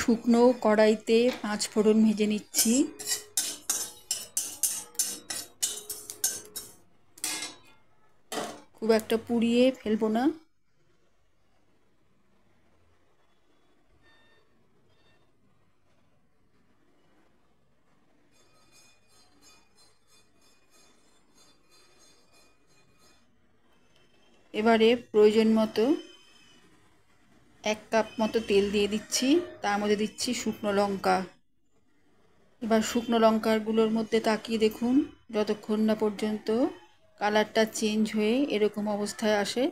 শুকনো কড়াইতে 5 ফোড়ন ভেজে নিচ্ছি। খুব একটা পুড়িয়ে ফেলবো না। এবারে প্রয়োজন মতো 1 কাপ মতো তেল দিয়ে দিচ্ছি। তার মধ্যে দিচ্ছি শুকনো লঙ্কা। এবার শুকনো লঙ্কাগুলোর মধ্যে তাকিয়ে দেখুন, যতক্ষণ না পর্যন্ত কালারটা চেঞ্জ হয়ে এরকম অবস্থায় আসে।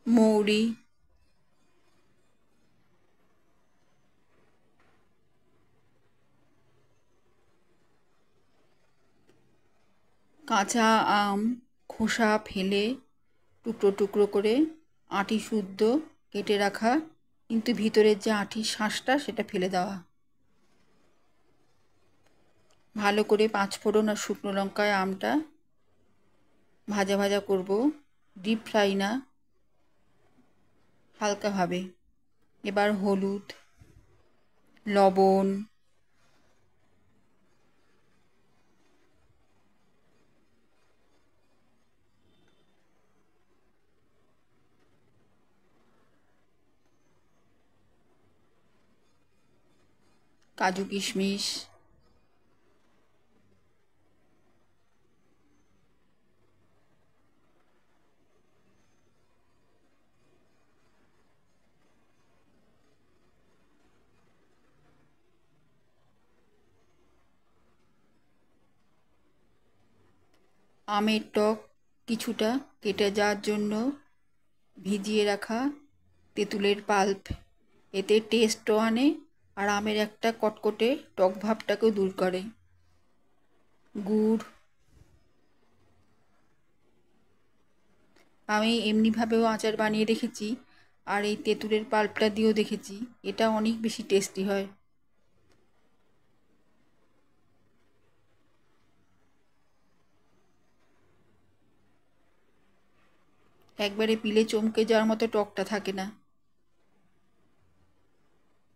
মৌরি, কাঁচা আম খোসা ফেলে টুকরো টুকরো করে আঁটি শুদ্ধ কেটে রাখা, কিন্তু ভিতরের যে আঁটির শাঁসটা সেটা ফেলে দেওয়া। ভালো করে 5 ফোড়ন আর শুকনো লঙ্কায় আমটা ভাজা ভাজা করব, ডিপ ফ্রাই না, হালকাভাবে। এবার হলুদ, লবণ, কাজু কিশমিশ, আমের টক কিছুটা কেটে যাওয়ার জন্য ভিজিয়ে রাখা তেঁতুলের পাল্প, এতে টেস্টও আনে আর আমের একটা কটকটে টক ভাবটাকেও দূর করে। গুড়, আমি এমনিভাবেও আচার বানিয়ে রেখেছি, আর এই তেঁতুলের পাল্পটা দিয়েও দেখেছি, এটা অনেক বেশি টেস্টি হয়। একবারে পিলে চমকে যাওয়ার মতো টকটা থাকে না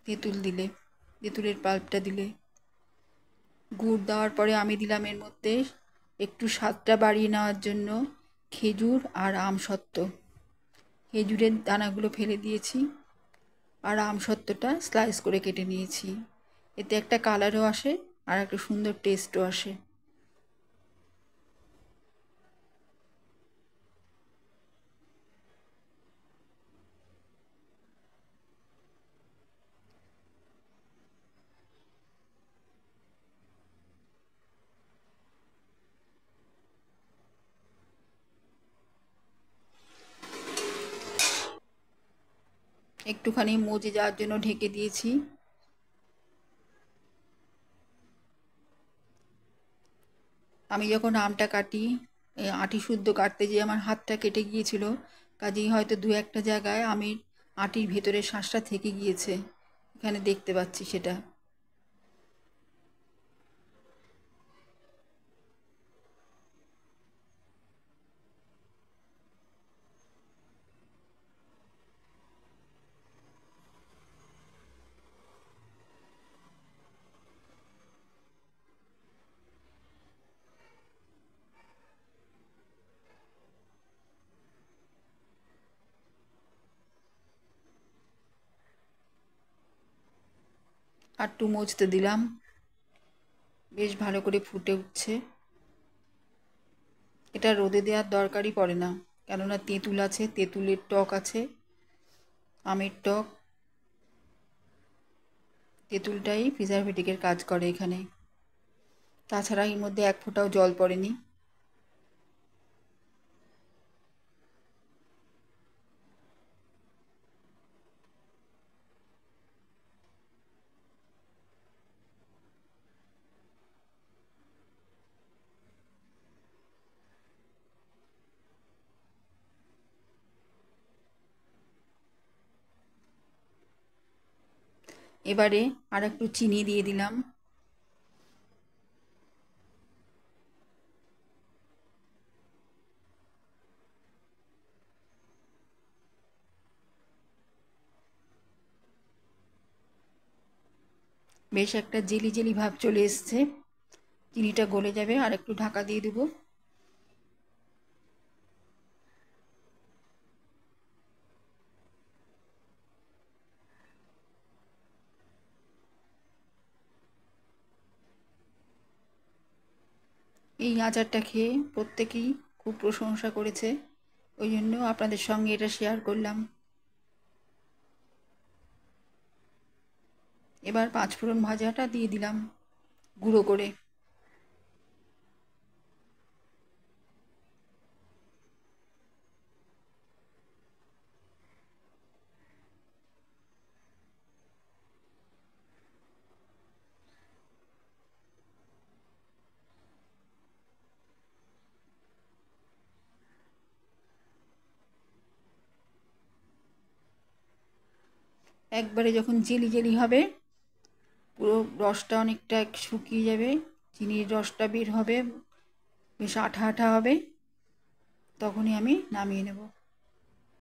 তেঁতুল দিলে, তেঁতুলের পাল্পটা দিলে। গুড় দেওয়ার পরে আমি দিলাম এর মধ্যে একটু স্বাদটা বাড়িয়ে নেওয়ার জন্য খেজুর আর আমসত্ত্ব। খেজুরের দানাগুলো ফেলে দিয়েছি আর আমসত্ত্বটা স্লাইস করে কেটে নিয়েছি। এতে একটা কালারও আসে আর একটা সুন্দর টেস্টও আসে। একটুখানি মজে যাওয়ার জন্য ঢেকে দিয়েছি। আমি যখন আমটা কাটি, আঁটি শুদ্ধ কাটতে গিয়ে আমার হাতটা কেটে গিয়েছিল, কাজেই হয়তো 2-1টা জায়গায় আমের আঁটির ভেতরের শাঁসটা থেকে গিয়েছে, এখানে দেখতে পাচ্ছি সেটা। আর একটু মজতে দিলাম, বেশ ভালো করে ফুটে উঠছে। এটা রোদে দেওয়ার দরকারই পড়ে না, কেননা তেঁতুল আছে, তেঁতুলের টক আছে, আমের টক, তেঁতুলটাই প্রিজারভেটিভের কাজ করে এখানে। তাছাড়া এর মধ্যে 1 ফোঁটাও জল পড়েনি। এবারে আর একটু চিনি দিয়ে দিলাম। বেশ একটা জেলি জেলি ভাব চলে এসছে, চিনিটা গলে যাবে, আর একটু ঢাকা দিয়ে দেবো। এই আচারটা খেয়ে প্রত্যেকেই খুব প্রশংসা করেছে, ওই জন্য আপনাদের সঙ্গে এটা শেয়ার করলাম। এবার পাঁচফোড়ন ভাজাটা দিয়ে দিলাম গুঁড়ো করে। একবারে যখন জেলি জেলি হবে, পুরো রসটা অনেকটা শুকিয়ে যাবে, চিনির রসটা বের হবে, বেশ আঠা আঠা হবে, তখনই আমি নামিয়ে নেব।